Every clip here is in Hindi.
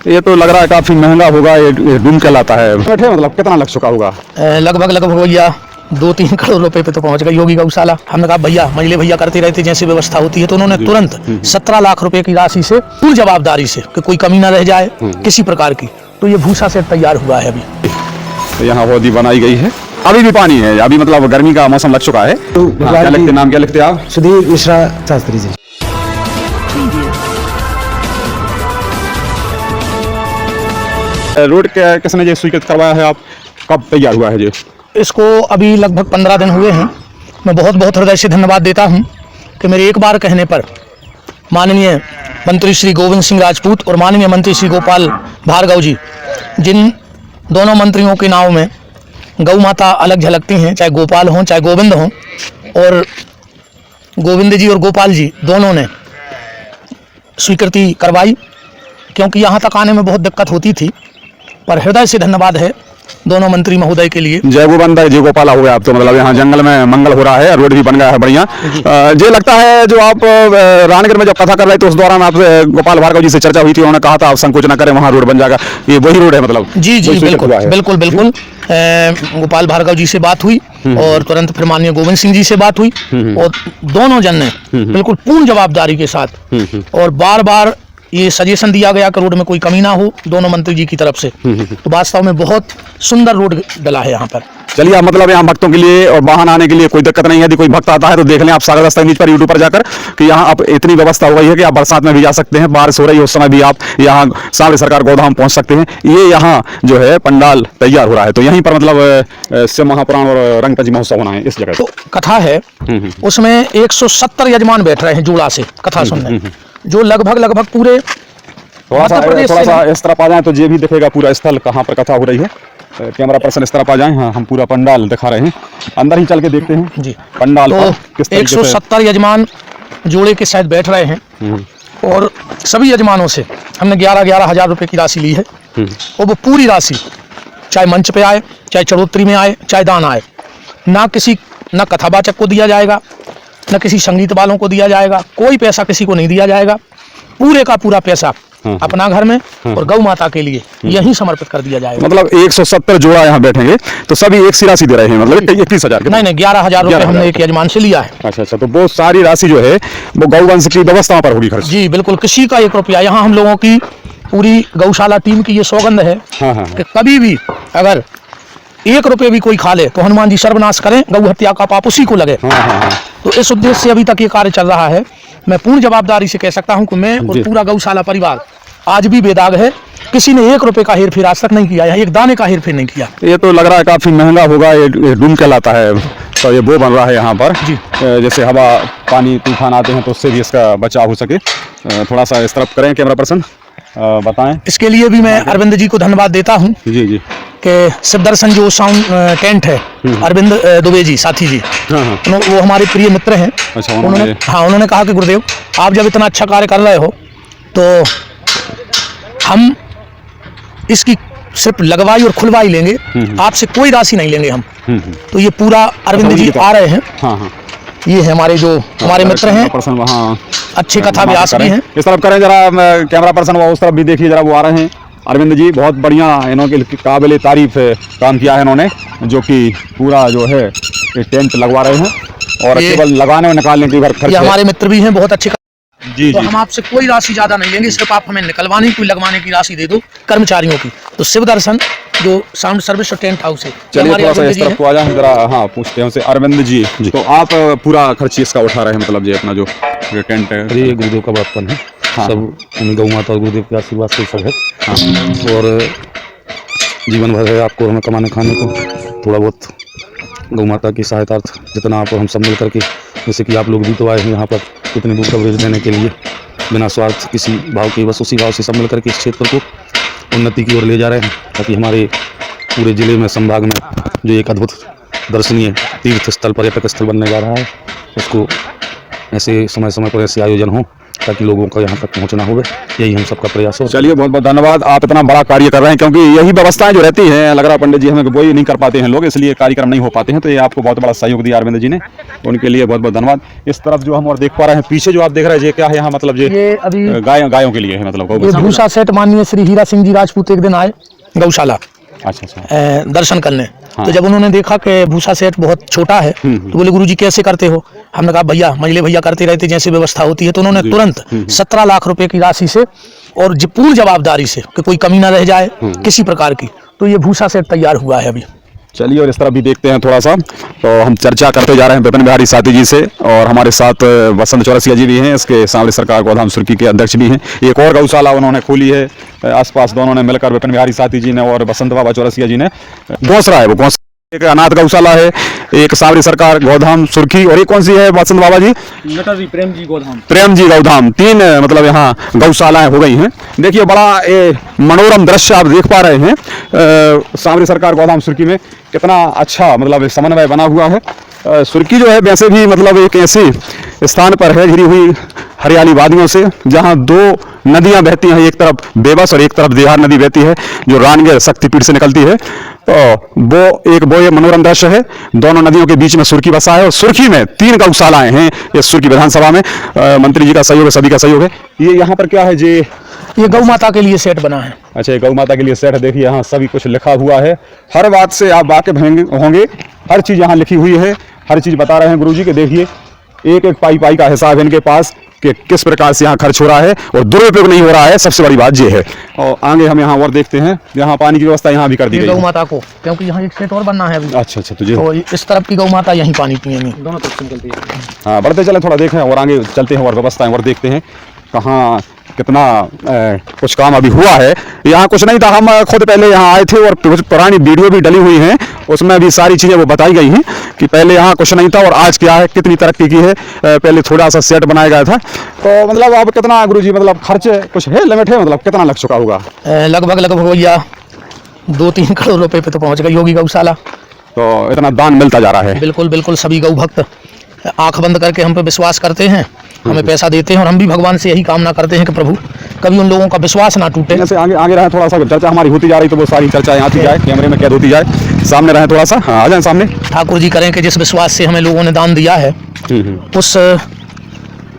ये तो लग रहा है काफी महंगा होगा, ये डूम कहलाता है। मतलब कितना लग चुका होगा? लगभग भैया 2-3 करोड़ रुपए पे तो पहुंच गई होगी गौशाला। हमने कहा भैया मंजले भैया करते रहते जैसी व्यवस्था होती है, तो उन्होंने तुरंत 17 लाख रुपए की राशि से पूरी जवाबदारी से कि कोई कमी न रह जाए किसी प्रकार की, तो ये भूसा सेट तैयार हुआ है अभी। तो यहाँ होदी बनाई गई है, अभी भी पानी है, अभी मतलब गर्मी का मौसम लग चुका है। तो क्या लिखते, नाम क्या लिखते आप? सुधीर मिश्रा शास्त्री जी। रोड किसने जो स्वीकृत करवाया है, आप कब तैयार हुआ है? जो इसको अभी लगभग 15 दिन हुए हैं। मैं बहुत बहुत हृदय से धन्यवाद देता हूं कि मेरे एक बार कहने पर माननीय मंत्री श्री गोविंद सिंह राजपूत और माननीय मंत्री श्री गोपाल भार्गव जी, जिन दोनों मंत्रियों के नाव में गौ माता अलग झलकती हैं, चाहे गोपाल हों चाहे गोविंद हों, और गोविंद जी और गोपाल जी दोनों ने स्वीकृति करवाई, क्योंकि यहाँ तक आने में बहुत दिक्कत होती थी। पर हृदय से धन्यवाद है दोनों मंत्री महोदय के लिए। जय गोविंद जय गोपाला हो गया आप तो, मतलब यहाँ जंगल में मंगल हो रहा है, रोड भी बन गया है बढ़िया। जो लगता है जो आप रानीगढ़ में जब कथा कर रहे थे उस दौरान आप गोपाल भार्गव जी से चर्चा हुई थी, उन्होंने कहा था आप संकोच न करें, वहाँ रोड बन जाएगा, ये वही रोड है मतलब? जी जी बिल्कुल बिल्कुल बिल्कुल। गोपाल भार्गव जी से बात हुई और तुरंत फिर माननीय गोविंद सिंह जी से बात हुई, और दोनों जन ने बिल्कुल पूर्ण जवाबदारी के साथ और बार बार ये सजेशन दिया गया कि रोड में कोई कमी ना हो दोनों मंत्री जी की तरफ से। तो वास्तव में बहुत सुंदर रोड डला है यहाँ पर। चलिए, मतलब यहाँ भक्तों के लिए और वाहन आने के लिए कोई दिक्कत नहीं है। यदि कोई भक्त आता है तो देख लें आप सागर दस्तक न्यूज पर यूट्यूब पर जाकर कि यहाँ अब इतनी व्यवस्था हो गई है कि आप बरसात में भी जा सकते हैं, बारिश हो रही है उस समय भी आप यहाँ सामने सरकार गोधाम पहुँच सकते हैं। ये यहाँ जो है पंडाल तैयार हो रहा है, तो यहीं पर मतलब शिव महापुराण और रंगपंचमी महोत्सव होना है इस जगह। तो कथा है उसमें 170 यजमान बैठ रहे हैं जोड़ा से कथा सुनने, जो लगभग पूरे थोड़ा सा इस तरफ आ जाए तो ये भी दिखेगा पूरा स्थल कहाँ पर कथा हो रही है। कैमरा पर्सन इस तरफ आ जाए। हाँ, हम पूरा पंडाल दिखा रहे हैं, अंदर ही चल के देखते हैं जी पंडाल तो किस 170 यजमान जोड़े के साथ बैठ रहे हैं, और सभी यजमानों से हमने 11 हज़ार रुपए की राशि ली है, और वो पूरी राशि चाहे मंच पे आए, चाहे चढ़ोतरी में आए, चाहे दान आए, ना कथावाचक को दिया जाएगा, न किसी संगीत वालों को दिया जाएगा, कोई पैसा किसी को नहीं दिया जाएगा। पूरे का पूरा पैसा अपना घर में और गौ माता के लिए यही समर्पित कर दिया जाएगा। मतलब 170 जोड़ा यहाँ बैठेंगे तो सभी एक सी राशि दे रहे हैं, मतलब 31,000? नहीं 11 हज़ार रुपए हमने एक यजमान से लिया है। अच्छा, तो वो सारी राशि जो है वो गौवंश की व्यवस्था पर होगी खर्च? जी बिल्कुल, किसी का 1 रुपया। यहाँ हम लोगों की पूरी गौशाला टीम की ये सौगंध है कि कभी भी अगर 1 रुपये भी कोई खा ले तो हनुमान जी सर्वनाश करें, गौ हत्या का पाप उसी को लगे। तो इस उद्देश्य से अभी तक ये कार्य चल रहा है। मैं पूर्ण जवाबदारी से कह सकता हूं कि मैं और पूरा गौशाला परिवार आज भी बेदाग है, किसी ने 1 रुपये का हेर फेर आज तक नहीं किया, एक दाने का हेर फेर नहीं किया। ये तो लग रहा है काफी महंगा होगा, ये डूम कहलाता है, तो ये वो बन रहा है यहाँ पर जी। जैसे हवा पानी तूफान आते हैं तो उससे भी इसका बचाव हो सके। थोड़ा सा इस तरफ करें कैमरा पर्सन, बताएं। इसके लिए भी मैं अरविंद जी को धन्यवाद देता हूँ जी जी, कि शिव दर्शन जो साउंड टेंट है, अरविंद दुबे जी साथी जी, वो हमारे प्रिय मित्र हैं। अच्छा, उन्होंने कहा कि गुरुदेव आप जब इतना अच्छा कार्य कर रहे हो तो हम इसकी सिर्फ लगवाई और खुलवाई लेंगे, आपसे कोई राशि नहीं लेंगे हम। तो ये पूरा अरविंद जी आ रहे हैं। ये है हमारे जो हमारे मित्र हैं, अच्छे कथा व्यास भी हैं। इस तरफ करें जरा कैमरा पर्सन, वो उस तरफ भी देखिए जरा, वो आ रहे हैं अरविंद जी। बहुत बढ़िया इन्होंने काबिल तारीफ काम किया है इन्होंने, जो कि पूरा जो है ये टेंट लगवा रहे हैं और केवल लगाने और निकालने की खर्च। हमारे मित्र भी हैं बहुत अच्छे जी तो जी। हम आपसे कोई राशि ज्यादा नहीं लेंगे, सिर्फ आप हमें निकलवाने की लगवाने की राशि दे दो कर्मचारियों की। तो शिव दर्शन जो साउंड सर्विस और टेंट हाउस है, चलिए थोड़ा सा इस तरफ आ जाए जरा। हाँ, पूछते हैं उनसे। अरविंद जी, तो आप पूरा खर्च इसका उठा रहे हैं, मतलब ये अपना जो टेंट है? ये गुरुदेव का बड़प्पन है। सब गौ माता और गुरुदेव के आशीर्वाद से सब है। और जीवन भर है आपको हमें कमाने खाने को, थोड़ा बहुत गौ माता की सहायतार्थ जितना आप हम सब मिल करके, जैसे कि आप लोग भी तो आए हैं यहाँ पर इतने दूर कवरेज देने के लिए, बिना स्वार्थ किसी भाव के, बस उसी भाव से सब मिल करके इस क्षेत्र को उन्नति की ओर ले जा रहे हैं, ताकि हमारे पूरे जिले में संभाग में जो एक अद्भुत दर्शनीय तीर्थ स्थल पर्यटक स्थल बनने जा रहा है, उसको ऐसे समय समय पर ऐसे आयोजन हो ताकि लोगों का यहाँ तक पहुँचना हो, यही हम सबका प्रयास हो। चलिए बहुत बहुत धन्यवाद, आप इतना बड़ा कार्य कर रहे हैं, क्योंकि यही व्यवस्थाएं जो रहती हैं लग रहा है पंडित जी हमें वही नहीं कर पाते हैं लोग, इसलिए कार्यक्रम नहीं हो पाते हैं। तो ये आपको बहुत बड़ा सहयोग दिया अरविंद जी ने, उनके लिए बहुत बहुत धन्यवाद। इस तरफ जो हम और देख पा रहे हैं, पीछे जो आप देख रहे हैं ये क्या है यहाँ, मतलब ये अभी गायों के लिए है, मतलब ये भूसा सेठ माननीय श्री हीरा सिंह जी राजपूत एक दिन आए गौशाला अच्छा दर्शन करने। तो जब उन्होंने देखा कि भूसा सेठ बहुत छोटा है तो बोले गुरुजी कैसे करते हो? हमने कहा भैया मजले भैया करते रहते जैसे व्यवस्था होती है। तो उन्होंने तुरंत 17 लाख रुपए की राशि से और पूर्ण जवाबदारी से कि कोई कमी ना रह जाए किसी प्रकार की, तो ये भूसा सेठ तैयार हुआ है अभी। चलिए और इस तरफ भी देखते हैं थोड़ा सा। तो हम चर्चा करते जा रहे हैं विपिन बिहारी साथी जी से, और हमारे साथ बसंत चौरसिया जी भी हैं, इसके सांवली सरकार गोधाम सुर्खी के अध्यक्ष भी हैं। एक और गौशाला उन्होंने खोली है आसपास, दोनों ने मिलकर, विपिन बिहारी साथी जी ने और बसंत बाबा चौरसिया जी ने। गौसरा है वो, गौसरा एक अनाथ गौशाला है, एक सांवली सरकार गोधाम सुर्खी, और एक कौन सी है बसंत बाबा जी? प्रेम जी गोधाम। प्रेम जी गौधाम। 3 मतलब यहाँ गौशालाएं हो गई हैं। देखिए बड़ा मनोरम दृश्य आप देख पा रहे हैं सांवली सरकार गोधाम सुर्खी में, कितना अच्छा मतलब समन्वय बना हुआ है। सुर्खी जो है वैसे भी मतलब एक ऐसे स्थान पर है घिरी हुई हरियाली वादियों से, जहाँ 2 नदियां बहती हैं, एक तरफ बेबस और एक तरफ देहार नदी बहती है जो रानगेर शक्तिपीठ से निकलती है। तो वो ये मनोरम दृश्य है, दोनों नदियों के बीच में सुर्खी बसा है, और सुर्खी में 3 गौशालाएं हैं इस सुर्खी विधानसभा में। मंत्री जी का सहयोग है, सभी का सहयोग है। ये यहाँ पर क्या है जी? ये गौ माता के लिए सेट बना है। अच्छा, ये गौ माता के लिए सेट है। देखिए यहाँ सभी कुछ लिखा हुआ है, हर बात से आप वाकिफ होंगे, हर चीज़ यहाँ लिखी हुई है, हर चीज़ बता रहे हैं गुरुजी के। देखिए एक एक पाई का हिसाब है इनके पास कि किस प्रकार से यहाँ खर्च हो रहा है और दुरुपयोग नहीं हो रहा है, सबसे बड़ी बात ये है। और आगे हम यहाँ और देखते हैं, यहाँ पानी की व्यवस्था यहाँ भी कर दी गई है गौ माता को, क्योंकि यहाँ एक सेट और बनना है अभी। अच्छा, तो इस तरफ की गौ माता यहीं पानी पिएंगी, दोनों तरफ से निकलती है। हाँ, बढ़ते चले, थोड़ा देखें और आगे चलते हैं और व्यवस्थाएं और देखते हैं कहाँ कितना कुछ काम अभी हुआ है। यहाँ कुछ नहीं था, हम खुद पहले यहाँ आए थे और कुछ पुरानी वीडियो भी डली हुई हैं, उसमें भी सारी चीज़ें वो बताई गई हैं कि पहले यहाँ कुछ नहीं था और आज क्या है, कितनी तरक्की की है। पहले थोड़ा सा सेट बनाया गया था। तो मतलब अब कितना गुरुजी मतलब खर्च कुछ है, लिमिट है, मतलब कितना लग चुका होगा? लगभग भैया 2-3 करोड़ रुपए पे तो पहुँच गई होगी गौशाला। तो इतना दान मिलता जा रहा है। बिल्कुल बिल्कुल, सभी गौ भक्त आंख बंद करके हम पे विश्वास करते हैं, हमें पैसा देते हैं, और हम भी भगवान से यही कामना करते हैं कि प्रभु कभी उन लोगों का विश्वास ना टूटे। जैसे आगे रहे, थोड़ा सा चर्चा हमारी होती जा रही, तो वो सारी चर्चाएं आती जाए, कैमरे में कैद होती जाए, सामने रहे थोड़ा सा। हाँ, आ जाए सामने। ठाकुर जी करें कि जिस विश्वास से हमें लोगों ने दान दिया है उस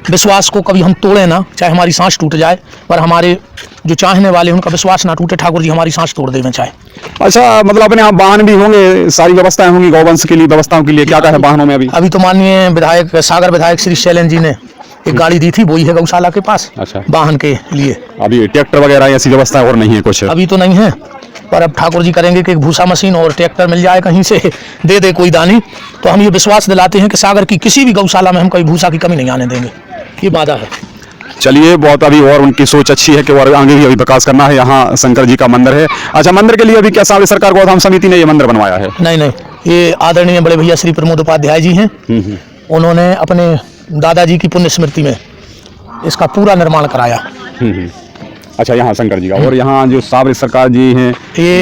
विश्वास को कभी हम तोड़े ना, चाहे हमारी सांस टूट जाए, पर हमारे जो चाहने वाले उनका विश्वास ना टूटे। ठाकुर जी हमारी सांस तोड़ देना चाहे। अच्छा, मतलब अपने यहाँ वाहन भी होंगे, सारी व्यवस्थाएं होंगी गौवंश के लिए, व्यवस्थाओं के लिए क्या क्या है वाहनों में अभी? अभी तो माननीय विधायक सागर विधायक श्री शैलेंद्र जी ने एक गाड़ी दी थी, वही है गौशाला के पास। अच्छा, वाहन के लिए अभी ट्रैक्टर वगैरह ऐसी व्यवस्था और नहीं है कुछ? अभी तो नहीं है, पर अब ठाकुर जी करेंगे कि एक भूसा मशीन और ट्रैक्टर मिल जाए कहीं से, दे कोई दानी, तो हम ये विश्वास दिलाते हैं कि सागर की किसी भी गौशाला में हम कभी भूसा की कमी नहीं आने देंगे, ये वादा है। चलिए, बहुत अभी और उनकी सोच अच्छी है कि और आगे भी अभी विकास करना है। यहाँ शंकर जी का मंदिर है। अच्छा, मंदिर के लिए अभी क्या सांवली सरकार गोधाम समिति ने ये मंदिर बनवाया है? नहीं, ये आदरणीय बड़े भैया श्री प्रमोद उपाध्याय जी हैं, उन्होंने अपने दादाजी की पुण्य स्मृति में इसका पूरा निर्माण कराया। अच्छा, यहाँ शंकर जी का, और यहाँ जो सांवली सरकार जी हैं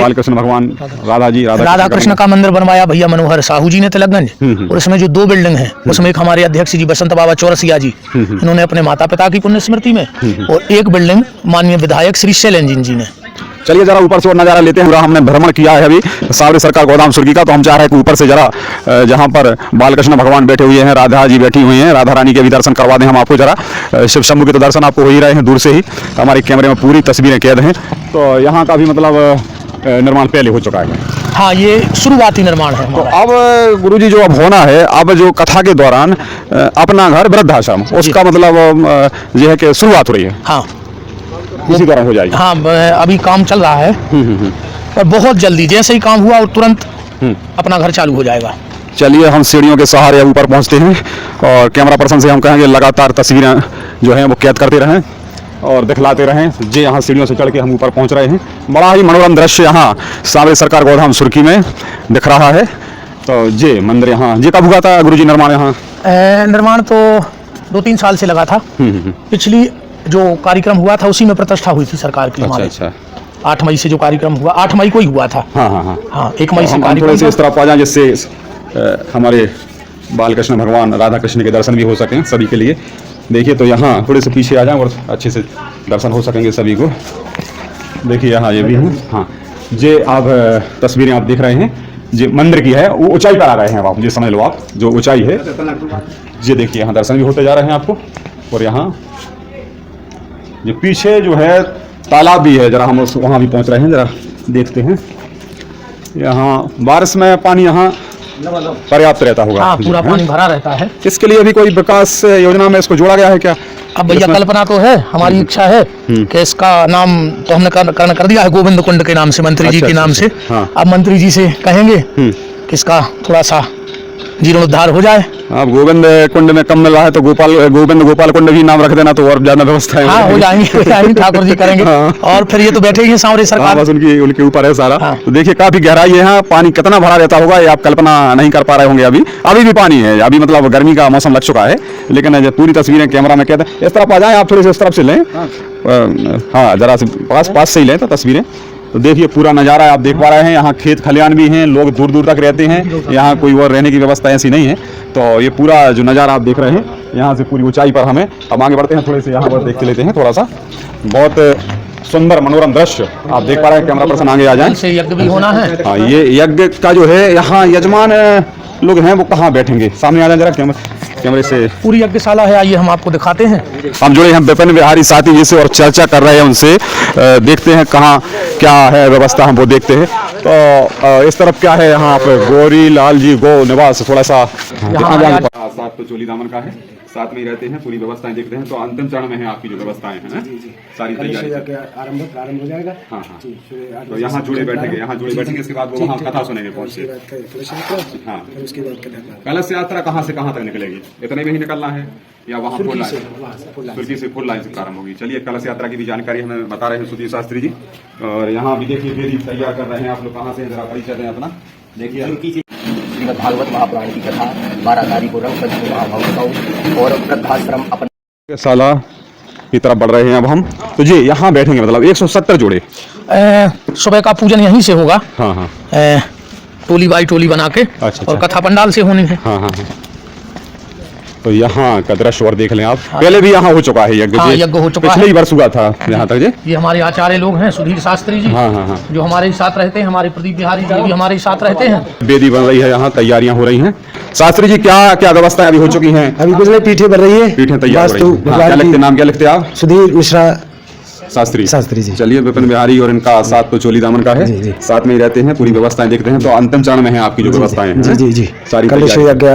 बालकृष्ण भगवान राधा कृष्ण का मंदिर बनवाया भैया मनोहर साहू जी ने तिलकगंज। और इसमें जो 2 बिल्डिंग है उसमें एक हमारे अध्यक्ष जी बसंत बाबा चौरसिया जी, इन्होंने अपने माता पिता की पुण्य स्मृति में, और एक बिल्डिंग माननीय विधायक श्री शैलेंद्र जी ने। चलिए जरा ऊपर से और नज़ारा लेते हैं। हमने भ्रमण किया है अभी सांवली सरकार गोधाम सुर्खी का, तो हम चाह रहे हैं कि ऊपर से जरा जहाँ पर बालकृष्ण भगवान बैठे हुए हैं, राधा जी बैठी हुई हैं, राधा रानी के भी दर्शन करवा दें हम आपको जरा। शिव शंभू के तो दर्शन आपको हो ही रहे हैं दूर से ही, हमारे कैमरे में पूरी तस्वीरें कैद हैं। तो यहाँ का भी मतलब निर्माण पहले हो चुका है। हाँ, ये शुरुआती निर्माण है। तो अब गुरुजी जो अब होना है, अब जो कथा के दौरान अपना घर वृद्धाश्रम, उसका मतलब यह है कि शुरुआत हो रही है। हाँ, इसी तरह हो जाएगी। हाँ, अभी काम चल रहा है, और बहुत जल्दी जैसे ही काम हुआ और तुरंत अपना घर चालू हो जाएगा। चलिए, हम सीढ़ियों के सहारे ऊपर पहुंचते हैं, और कैमरा पर्सन से हम कहेंगे लगातार तस्वीरें जो हैं वो कैद करते रहें और दिखलाते रहें। जी, यहाँ सीढ़ियों से चढ़ के हम ऊपर पहुंच रहे हैं। बड़ा ही मनोरम दृश्य यहाँ सांवली सरकार गोधाम सुर्खी में दिख रहा है। तो जी मंदिर यहाँ जी कब हुआ था गुरुजी निर्माण? यहाँ निर्माण तो 2-3 साल से लगा था। पिछली जो कार्यक्रम हुआ था उसी में प्रतिष्ठा हुई थी सरकार की। अच्छा, 8 मई से जो कार्यक्रम हुआ, 8 मई को ही हुआ था। हाँ, 1 मई से थोड़े से इस तरफ आ जाए जिससे हमारे बालकृष्ण भगवान राधा कृष्ण के दर्शन भी हो सकें सभी के लिए। देखिए तो यहाँ थोड़े से पीछे आ जाएं और अच्छे से दर्शन हो सकेंगे सभी को। देखिए यहाँ ये भी है। हाँ, ये आप तस्वीरें आप देख रहे हैं, ये मंदिर की है, वो ऊंचाई पर आ रहे हैं अब आप, ये समझ लो आप, जो ऊंचाई है ये देखिए, यहाँ दर्शन भी होते जा रहे हैं आपको। और यहाँ ये पीछे जो है तालाब भी है, जरा हम वहाँ भी पहुँच रहे हैं, जरा देखते हैं। यहाँ बारिश में पानी यहाँ पर्याप्त रहता होगा। हाँ, पूरा पानी भरा रहता है। इसके लिए अभी कोई विकास योजना में इसको जोड़ा गया है क्या? अब भैया कल्पना तो है, हमारी इच्छा है कि इसका नाम तो हमने कर दिया है गोविंद कुंड के नाम से, मंत्री जी के नाम से। हाँ। अब मंत्री जी से कहेंगे कि इसका थोड़ा सा जीर्णोद्धार हो जाए। आप गोविंद कुंड में कम मिल रहा है तो गोविंद गोपाल कुंड भी नाम रख देना, तो और ज्यादा व्यवस्था है। हाँ, हो जाएंगे ठाकुर जी करेंगे। हाँ। और फिर ये तो बैठे ही हैं सांवरे सरकार। बस उनके ऊपर है सारा। हाँ। तो देखिए काफी गहराई है यहाँ, पानी कितना भरा रहता होगा ये आप कल्पना नहीं कर पा रहे होंगे। अभी भी पानी है, अभी मतलब गर्मी का मौसम लग चुका है, लेकिन जो पूरी तस्वीरें कैमरा में कहते हैं इस तरफ आ जाए आप, थोड़े से इस तरफ से लें। हाँ, जरा से पास से ही लें तो तस्वीरें। तो देखिए पूरा नज़ारा आप देख पा रहे हैं, यहाँ खेत खलियान भी हैं, लोग दूर दूर तक रहते हैं, यहाँ कोई और रहने की व्यवस्था ऐसी नहीं है। तो ये पूरा जो नज़ारा आप देख रहे हैं, यहाँ से पूरी ऊंचाई पर हमें, अब आगे बढ़ते हैं थोड़े से, यहाँ पर देखते लेते हैं थोड़ा सा। बहुत सुंदर मनोरम दृश्य आप देख पा रहे हैं, कैमरा पर्सन आगे आ जाए। से यज्ञ भी होना है। हाँ, ये यज्ञ का जो है यहाँ यजमान लोग हैं वो कहाँ बैठेंगे, सामने आ जाए जरा कैमरे से। पूरी यज्ञशाला है, आइए हम आपको दिखाते हैं। हम जुड़े हैं विपिन बिहारी साथी जी से और चर्चा कर रहे हैं उनसे, देखते हैं कहाँ क्या है व्यवस्था, हम वो देखते हैं। तो इस तरफ क्या है, यहाँ पे गौरी लाल जी गो निवास, थोड़ा सा साथ तो चोली दामन का है, साथ में ही रहते हैं, पूरी व्यवस्थाएं देखते हैं। तो अंतिम चरण में है आपकी जो व्यवस्थाएं हैं ना, सारी तैयारी प्रारंभ हो जाएगा। हाँ हाँ, तो यहाँ जुड़े बैठेंगे, इसके बाद वो वहाँ कथा सुनेंगे पहुँच के। हाँ, उसके बाद कलश यात्रा कहाँ से कहाँ तक निकलेगी, इतने में ही निकलना है या वहाँ फुल तुर्की से फुल लाइन से प्रारंभ होगी? चलिए, कलश यात्रा की भी जानकारी हमें बता रहे हैं सुधीर शास्त्री जी। और यहाँ भी देखिए वेदी तैयार कर रहे हैं, आप लोग कहाँ से हैं जरा परिचय दें अपना। देखिए श्रीमद् भागवत महापुराण की कथा 12 तारीख को रंग पंचमी महामहोत्सव और वृद्धाश्रम अपन साला की तरफ बढ़ रहे हैं अब हम। तो जी यहाँ बैठेंगे, मतलब 170 जोड़े। सुबह का पूजन यहीं से होगा। हाँ हाँ, टोली बाई टोली बना के। अच्छा। और कथा पंडाल से होनी है। हाँ हाँ हाँ। तो यहाँ का दृश्य और देख लें आप। पहले भी यहाँ हो चुका है यज्ञ। हाँ, यज्ञ हो चुका है। पिछले ही वर्ष हुआ था यहाँ तक। ये हमारे आचार्य लोग हैं, सुधीर शास्त्री जी। हाँ हाँ हाँ, जो हमारे साथ रहते हैं, हमारे प्रदीप बिहारी जी भी हमारे साथ रहते हैं। वेदी बन रही है, यहाँ तैयारियां हो रही हैं। शास्त्री जी क्या क्या व्यवस्थाएं अभी हो चुकी हैं? अभी कुछ नहीं, पीठे बन रही है, पीठें तैयार हो रही हैं। हाँ, क्या लिखते, नाम क्या लिखते आप? सुधीर मिश्रा शास्त्री जी। चलिए, विपिन बिहारी और इनका साथ तो चोली दामन का है, जी। साथ में ही रहते हैं, पूरी व्यवस्थाएं देखते हैं। तो अंतिम चरण में है आपकी जो व्यवस्थाएं हैं। जी सारी कल से यज्ञ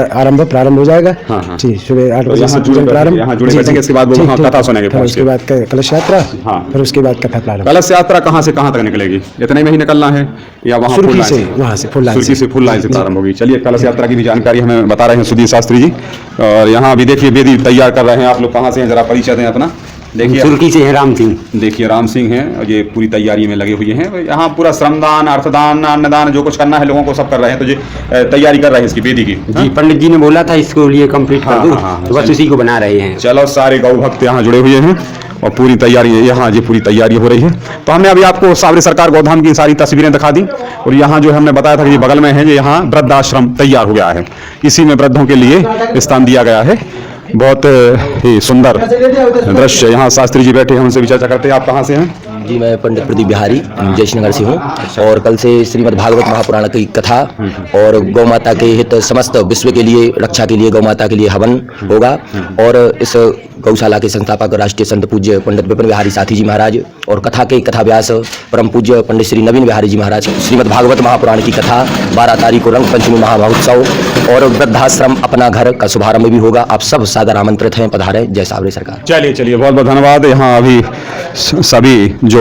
प्रारंभ हो जाएगा। हाँ हाँ, जी, सुबह 8 बजे यहाँ से पूजन प्रारंभ। यहाँ जुड़े बैठेंगे, इसके बाद वो वहाँ कथा सुनेंगे फिर पहुँच उसके के। बाद कलश यात्रा। हाँ। फिर उसके बाद कथा प्रारंभ। कलश यात्रा कहाँ से कहाँ तक निकलेगी, इतने में ही निकलना है या वहाँ फुल सुर्की लाइन से, वहाँ से फुल लाइन सुर्की से फुल लाइन से प्रारंभ होगी? चलिए, कलश यात्रा की भी जानकारी हमें बता रहे हैं सुधीर शास्त्री जी। और यहाँ भी देखिए वेदी तैयार कर रहे हैं, आप लोग कहाँ से हैं जरा परिचय दें अपना। देखिए सुर्की से है राम सिंह। देखिए राम सिंह हैं, और ये पूरी तैयारी में लगे हुए हैं। यहाँ पूरा श्रमदान, अर्थदान, अन्नदान, जो कुछ करना है लोगों को सब कर रहे हैं। तो ये तैयारी कर रहे हैं इसकी वेदी की। जी, पंडित जी ने बोला था इसको लिए कंप्लीट कर दो, हाँ, तो बस उसी को बना रहे हैं। चलो, सारे गौ भक्त यहाँ जुड़े हुए हैं और पूरी तैयारी यहाँ जी पूरी तैयारी हो रही है। तो हमने अभी आपको सावरी सरकार गौधाम की सारी तस्वीरें दिखा दी। और यहाँ जो हमने बताया था कि बगल में है, ये यहाँ वृद्धाश्रम तैयार हो गया है, इसी में वृद्धों के लिए स्थान दिया गया है। बहुत ही सुंदर दृश्य। यहाँ शास्त्री जी बैठे हैं, उनसे भी चर्चा करते हैं। आप कहाँ से हैं? जी, मैं पंडित प्रदीप बिहारी जयश्रीनगर से हूँ। और कल से श्रीमद् भागवत महापुराण की कथा और गौ माता के हित समस्त विश्व के लिए, रक्षा के लिए, गौ माता के लिए हवन होगा। और इस गौशाला के संस्थापक राष्ट्रीय संत पूज्य पंडित विपिन बिहारी साथी जी महाराज और कथा के कथा व्यास परम पूज्य पंडित श्री नवीन बिहारी जी महाराज श्रीमद् भागवत महापुराण की कथा 12 तारीख को रंग पंचमी महामहोत्सव और वृद्धाश्रम अपना घर का शुभारंभ भी होगा। आप सब सादर आमंत्रित हैं, पधारें। जय सावरी सरकार। चलिए, बहुत बहुत धन्यवाद। यहाँ अभी सभी जो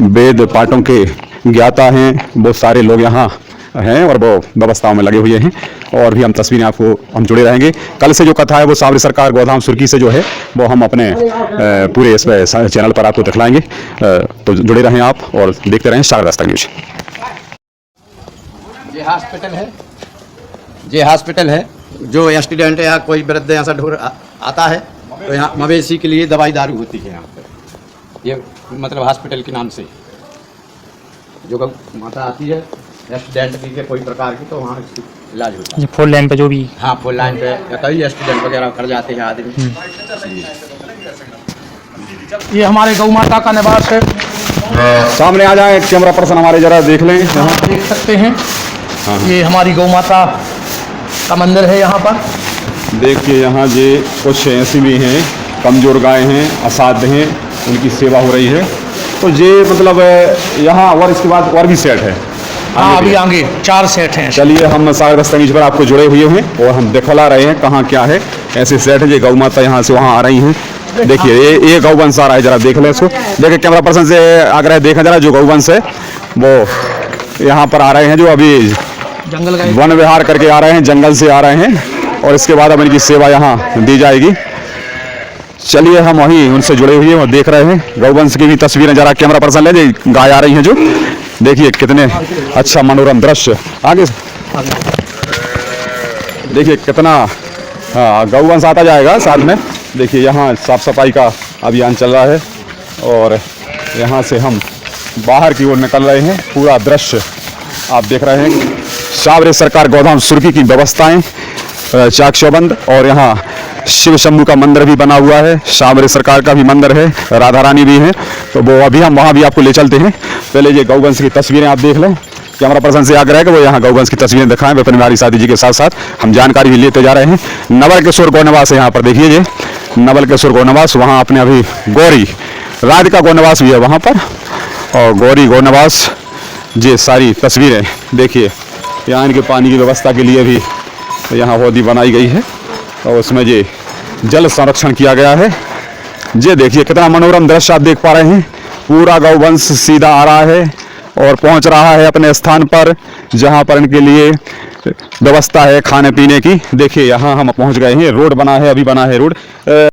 वेद पाठों के ज्ञाता हैं वो सारे लोग यहाँ हैं और वो व्यवस्थाओं में लगे हुए हैं। और भी हम तस्वीरें आपको हम जुड़े रहेंगे। कल से जो कथा है वो सावरी सरकार गौधाम सुर्की से जो है वो हम अपने पूरे इस चैनल पर आपको दिखलाएंगे। तो जुड़े रहें आप और देखते रहें शारदा दस्तक न्यूज। ये हॉस्पिटल है जो एक्सीडेंट या कोई वृद्ध यहाँ से ढूर आता है तो यहाँ मवेशी के लिए दवाई दारू होती है यहाँ पर। ये मतलब हॉस्पिटल के नाम से जो माता आती है एक्सीडेंट की कोई प्रकार की, तो वहाँ इलाज होता है। फोर लाइन पे जो भी हाँ, फुल लाइन पे कई एक्सीडेंट वगैरह कर जाते हैं आदमी। ये हमारे गौ माता का निवास है, सामने आ जाए कैमरा पर्सन हमारे, जरा देख लें यहाँ। आप देख सकते हैं। ये हमारी गौ माता का मंदिर है यहाँ पर। देखिए यहाँ ये कुछ ऐसी भी हैं, कमजोर गाय हैं, असाध्य हैं, उनकी सेवा हो रही है। तो ये मतलब यहाँ और इसके बाद और भी सेट है। हाँ, अभी आगे 4 सेट हैं। चलिए हम 10:30 इंच पर आपको जुड़े हुए हैं और हम दिखला रहे हैं कहाँ क्या है। ऐसे सेट है, ये गौ माता यहाँ से वहाँ आ रही हैं। देखिए ये गौवंश आ रहा है, जरा देख लें इसको। देखिए कैमरा पर्सन से आग्रह देखें जरा, जो गौवंश है वो यहाँ पर आ रहे हैं, जो अभी जंगल गाय वन विहार करके आ रहे हैं, जंगल से आ रहे हैं और इसके बाद अब इनकी सेवा यहाँ दी जाएगी। चलिए हम वहीं उनसे जुड़े हुए हैं और देख रहे हैं गौवंश की भी तस्वीरें। जरा कैमरा पर्सन ले, जो गाय आ रही हैं, जो देखिए कितने अच्छा मनोरम दृश्य। आगे देखिए कितना, हाँ गौवंश आता जाएगा साथ में। देखिए यहाँ साफ सफाई का अभियान चल रहा है और यहाँ से हम बाहर की ओर निकल रहे हैं। पूरा दृश्य आप देख रहे हैं। सावरे सरकार गोधाम सुर्खी की व्यवस्थाएं चाक चौबंद, और यहाँ शिव शंभू का मंदिर भी बना हुआ है, सावरे सरकार का भी मंदिर है, राधा रानी भी है। तो वो अभी हम वहाँ भी आपको ले चलते हैं। पहले ये गौवंश की तस्वीरें आप देख लें। कैमरा पर्सन से आग्रह है कि वो यहाँ गौवंश की तस्वीरें दिखाएं। विपिन बिहारी साथी जी के साथ साथ हम जानकारी भी लेते जा रहे हैं। नवल किशोर गौनिवास है यहाँ पर, देखिए ये नवल किशोर गौनिवास। वहाँ अपने अभी गौरी राधिका गौनिवास भी है वहाँ पर, और गौरी गौनिवास। ये सारी तस्वीरें देखिए। यहाँ इनके पानी की व्यवस्था के लिए भी यहाँ हौदी बनाई गई है और उसमें ये जल संरक्षण किया गया है। ये देखिए कितना मनोरम दृश्य आप देख पा रहे हैं। पूरा गौवंश सीधा आ रहा है और पहुंच रहा है अपने स्थान पर, जहां पर इनके लिए व्यवस्था है खाने पीने की। देखिए यहाँ हम पहुंच गए हैं। रोड बना है, अभी बना है रोड।